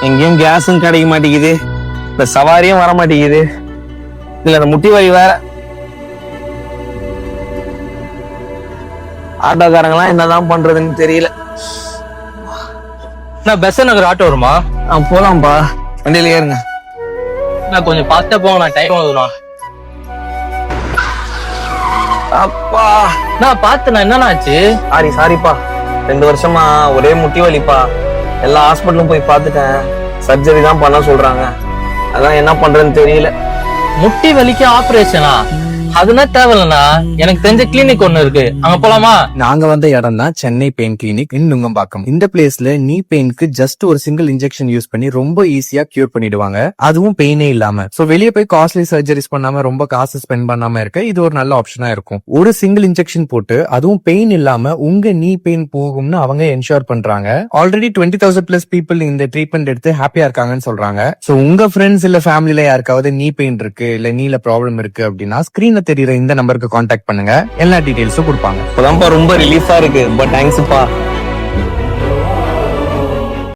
எங்கேயும் கேஸும் கிடைக்க மாட்டேங்குது, இந்த சவாரியும் வர மாட்டேங்குது, இதுல அந்த முட்டி வலி வேற. ஆட்டோக்காரங்களாம் என்னதான் பண்றதுன்னு தெரியல. நான் பெச நகர் ஆட்டோ வருமா? போலாம்ப்பா, வண்டியில ஏறுங்க. நான் கொஞ்சம் பார்த்தா போங்க, நான் டைம் ஆகுதுண்ணா. அப்பா நான் பார்த்தேண்ணா, என்னண்ணா ஆச்சு? சாரிப்பா, 2 வருஷமா ஒரே முட்டி வலிப்பா. எல்லா ஹாஸ்பிட்டலும் போய் பார்த்துட்டேன், சர்ஜரி தான் பண்ண சொல்றாங்க. அதான் என்ன பண்றதுன்னு தெரியல. முட்டி வலிக்கு ஆபரேஷனா? அதுனா தேவையில்லண்ணா, எனக்கு தெரிஞ்ச கிளினிக் ஒண்ணு இருக்கு, அங்க போலாமா? நாங்க வந்த இடம் தான் சென்னை பெயின் கிளினிக் இன் நுங்கம்பாக்கம். இந்த பிளேஸ்ல நீ பெயினுக்கு ஜஸ்ட் ஒரு சிங்கிள் இன்ஜெக்ஷன் யூஸ் பண்ணி ரொம்ப ஈஸியா கியூர் பண்ணிடுவாங்க, அதுவும் பெயினே இல்லாம. சோ வெளியே போய் காஸ்ட்லி சர்ஜரிஸ் பண்ணாம ரொம்ப காசு ஸ்பெண்ட் பண்ணாம இருக்க இது ஒரு நல்ல ஆப்ஷனா இருக்கும். ஒரு சிங்கிள் இன்ஜெக்ஷன் போட்டு அதுவும் பெயின் இல்லாம உங்க நீ பெயின் போகும்னு அவங்க என்ஷூர் பண்றாங்க. ஆல்ரெடி 20,000+ பீப்புள் இந்த ட்ரீட்மெண்ட் எடுத்து ஹாப்பியா இருக்காங்கன்னு சொல்றாங்க. சோ உங்க ஃப்ரெண்ட்ஸ் இல்ல ஃபேமிலில யாருக்காவது நீ பெயின் இருக்கு இல்ல நீல ப்ராப்ளம் இருக்கு அப்படின்னா ஸ்கிரீன்ல தெரியுற இந்த நம்பருக்கு கான்டாக்ட் பண்ணுங்க, எல்லா டீடைல்ஸும் கொடுப்பாங்க. இப்பதான்ப்பா ரொம்ப ரிலீஃபா இருக்கு. ரொம்ப தேங்க்ஸ்ப்பா.